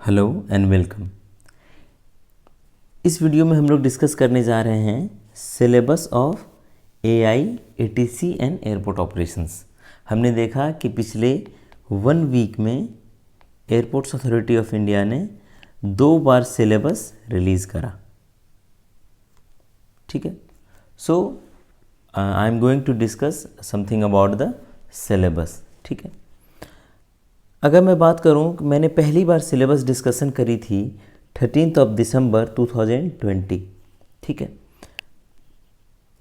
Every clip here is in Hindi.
Hello and welcome. इस वीडियो में हम लोग डिस्कस करने जा रहे हैं syllabus of AI, ATC and airport operations. हमने देखा कि पिछले 1 वीक में एयरपोर्ट्स अथॉरिटी ऑफ इंडिया ने 2 बार सिलेबस रिलीज़ करा। ठीक है, so I am going to discuss something about the syllabus. ठीक है, अगर मैं बात करूं कि मैंने पहली बार सिलेबस डिस्कशन करी थी 13 दिसंबर 2020। ठीक है,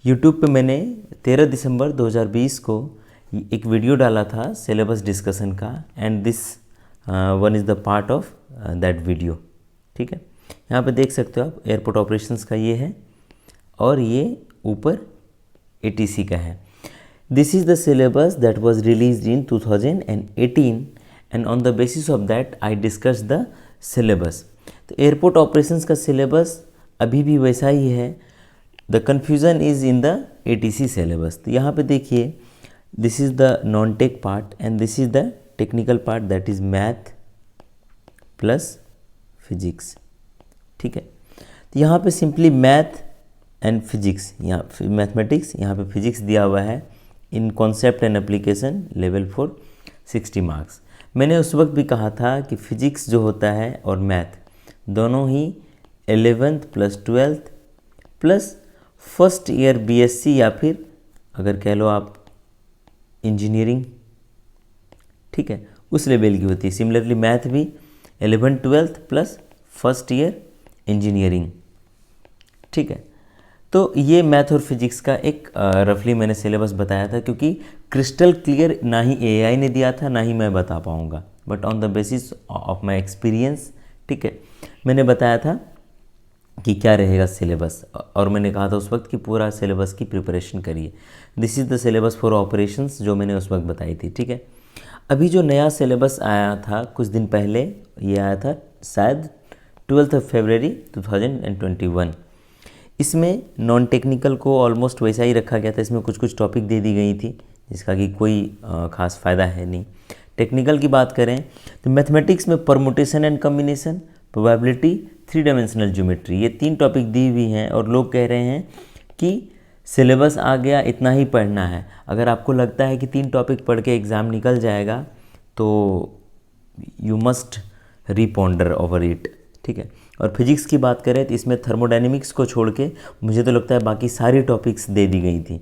यूट्यूब पे मैंने 13 दिसंबर 2020 को एक वीडियो डाला था सिलेबस डिस्कशन का, and this one is the part of that video. ठीक है, यहाँ पे देख सकते हो आप, एयरपोर्ट ऑपरेशंस का ये है और ये ऊपर एटीसी का है। This is the syllabus that was released in 2018 and on the basis of that I discussed the syllabus। तो एयरपोर्ट ऑपरेशंस का सिलेबस अभी भी वैसा ही है। The confusion is in the ATC syllabus. तो यहाँ पे देखिए, this is the non tech part and this is the technical part, that is math plus physics. ठीक है, तो यहाँ पे सिंपली मैथ एंड फिजिक्स, यहाँ मैथमेटिक्स, यहाँ पे फिजिक्स दिया हुआ है in concept and application level 4 60 marks. मैंने उस वक्त भी कहा था कि फिजिक्स जो होता है और मैथ दोनों ही 11th plus 12th plus first year BSc या फिर अगर कह लो आप इंजीनियरिंग, ठीक है, उस लेवल की होती है। सिमिलरली मैथ भी 11th 12th plus first year engineering. ठीक है, तो ये मैथ और फिजिक्स का एक रफली मैंने सिलेबस बताया था, क्योंकि क्रिस्टल क्लियर ना ही एआई ने दिया था ना ही मैं बता पाऊँगा, but on the basis of my experience. ठीक है, मैंने बताया था कि क्या रहेगा सिलेबस, और मैंने कहा था उस वक्त कि पूरा सिलेबस की प्रिपरेशन करिए। This is the syllabus for operations जो मैंने उस वक्त बताई थी। ठीक है, अभी जो नया सिलेबस आया था कुछ दिन पहले, ये आया था शायद 12 फरवरी 2021। इसमें नॉन टेक्निकल को ऑलमोस्ट वैसा ही रखा गया था। इसमें कुछ कुछ टॉपिक दे दी गई थी जिसका कि कोई ख़ास फ़ायदा है नहीं। टेक्निकल की बात करें तो मैथमेटिक्स में permutation and combination, probability, 3 dimensional geometry, ये 3 टॉपिक दी हुई हैं और लोग कह रहे हैं कि सिलेबस आ गया, इतना ही पढ़ना है। अगर आपको लगता है कि 3 टॉपिक पढ़ के एग्ज़ाम निकल जाएगा तो यू मस्ट रीपॉन्डर ओवर इट। ठीक है, और फिजिक्स की बात करें तो इसमें थर्मोडायनेमिक्स को छोड़ के मुझे तो लगता है बाकी सारी टॉपिक्स दे दी गई थी,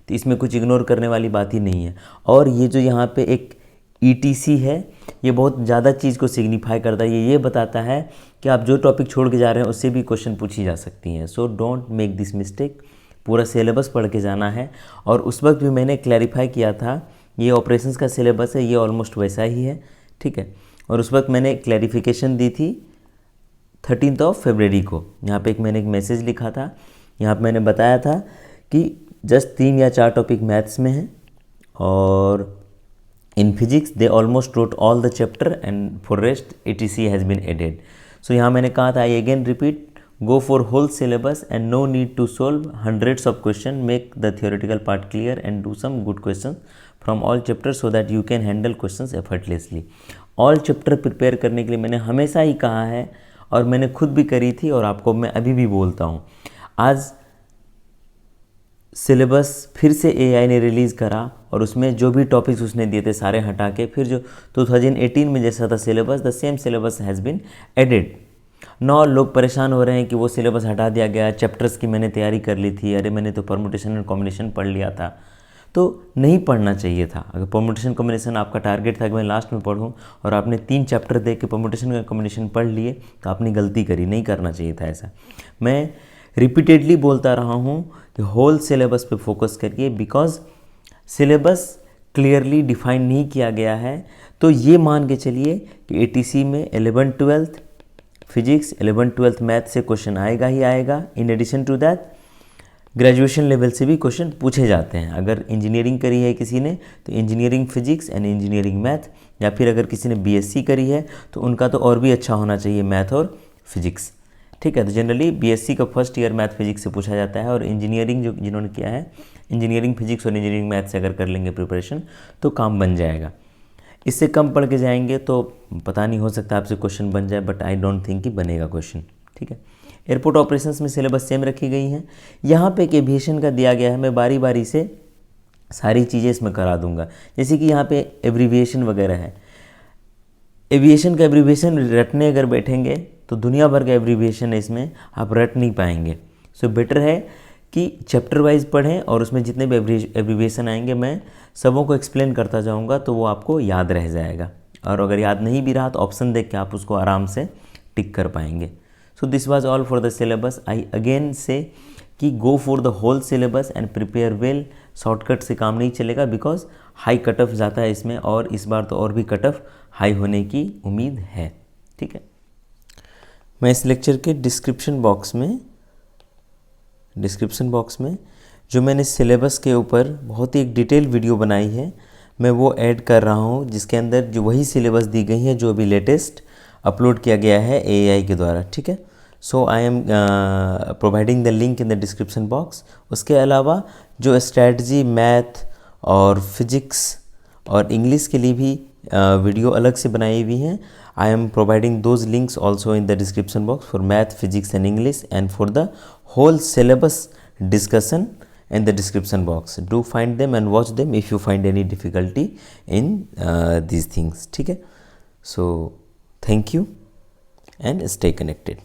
तो इसमें कुछ इग्नोर करने वाली बात ही नहीं है। और ये जो यहाँ पे एक ईटीसी है, ये बहुत ज़्यादा चीज़ को सिग्निफाई करता है। ये बताता है कि आप जो टॉपिक छोड़ के जा रहे हैं उससे भी क्वेश्चन पूछी जा सकती हैं। So don't make this mistake, पूरा सिलेबस पढ़ के जाना है। और उस वक्त भी मैंने क्लैरिफाई किया था, ये ऑपरेशंस का सिलेबस है, ये ऑलमोस्ट वैसा ही है। ठीक है, और उस वक्त मैंने क्लैरिफिकेशन दी थी 13 फरवरी को। यहाँ पे मैंने एक मैसेज लिखा था, यहाँ पे मैंने बताया था कि जस्ट 3 या 4 टॉपिक मैथ्स में हैं, और in physics they almost wrote all the chapter and for rest ATC has been added. So यहाँ मैंने कहा था, I again repeat, go for whole syllabus and no need to solve hundreds of question, make the theoretical part clear and do some good question from all chapter so that you can handle question effortlessly. All chapter prepare करने के लिए मैंने हमेशा ही कहा है, और मैंने खुद भी करी थी और आपको मैं अभी भी बोलता हूँ। आज सिलेबस फिर से एआई ने रिलीज़ करा और उसमें जो भी टॉपिक्स उसने दिए थे सारे हटा के फिर जो 2018 में जैसा था syllabus, the same syllabus has been added. नौ लोग परेशान हो रहे हैं कि वो सिलेबस हटा दिया गया, चैप्टर्स की मैंने तैयारी कर ली थी, अरे मैंने तो परमुटेशन एंड कॉम्बिनेशन पढ़ लिया था। तो नहीं पढ़ना चाहिए था। अगर परमुटेशन कॉम्बिनेशन आपका टारगेट था कि मैं लास्ट में पढ़ूं और आपने 3 चैप्टर देख के परमुटेशन का कॉम्बिनेशन पढ़ लिए, तो आपने गलती करी, नहीं करना चाहिए था ऐसा। मैं रिपीटेडली बोलता रहा हूं कि होल सिलेबस पे फोकस करिए, बिकॉज सिलेबस क्लियरली डिफाइन नहीं किया गया है। तो ये मान के चलिए कि एटीसी में 11th 12th physics, 11th 12th math से क्वेश्चन आएगा ही आएगा। In addition to that graduation level से भी क्वेश्चन पूछे जाते हैं। अगर इंजीनियरिंग करी है किसी ने तो engineering physics and engineering math, या फिर अगर किसी ने बीएससी करी है तो उनका तो और भी अच्छा होना चाहिए मैथ और फिजिक्स। ठीक है, तो जनरली बीएससी का फर्स्ट ईयर मैथ फिजिक्स से पूछा जाता है, और इंजीनियरिंग जो जिन्होंने किया है इंजीनियरिंग फिजिक्स और इंजीनियरिंग मैथ से अगर कर लेंगे प्रिपरेशन तो काम बन जाएगा। इससे कम पढ़ के जाएंगे तो पता नहीं, हो सकता आपसे क्वेश्चन बन जाए, बट आई डोंट थिंक कि बनेगा क्वेश्चन, ठीक है। एयरपोर्ट ऑपरेशंस में सिलेबस सेम रखी गई हैं। यहाँ पे एक एविएशन का दिया गया है, मैं बारी बारी से सारी चीज़ें इसमें करा दूंगा। जैसे कि यहाँ पे एब्रीविएशन वगैरह है, एविएशन का एब्रीविएशन रटने अगर बैठेंगे तो दुनिया भर का एब्रीविएशन है, इसमें आप रट नहीं पाएंगे। सो बेटर है कि चैप्टर वाइज पढ़ें और उसमें जितने भी एब्रीविएशन आएंगे मैं सबों को एक्सप्लेन करता जाऊंगा, तो वो आपको याद रह जाएगा। और अगर याद नहीं भी रहा तो ऑप्शन देख के आप उसको आराम से टिक कर पाएंगे। So this was all for the syllabus. I again say कि go for the whole syllabus and prepare well. Shortcut से काम नहीं चलेगा, बिकॉज हाई कट ऑफ जाता है इसमें, और इस बार तो और भी कट ऑफ हाई होने की उम्मीद है, ठीक है। मैं इस लेक्चर के डिस्क्रिप्शन बॉक्स में जो मैंने सिलेबस के ऊपर बहुत ही एक डिटेल वीडियो बनाई है, मैं वो ऐड कर रहा हूँ, जिसके अंदर जो वही सिलेबस दी गई है जो अभी लेटेस्ट अपलोड किया गया है AI के द्वारा, ठीक है। So I am providing the link in the description box. उसके अलावा जो स्ट्रैटेजी, मैथ और फिजिक्स और इंग्लिश के लिए भी वीडियो अलग से बनाई हुई हैं, I am providing those links also in the description box for math, physics and English and for the whole syllabus discussion in the description box. Do find them and watch them if you find any difficulty in these things, ठीक है। So thank you and stay connected.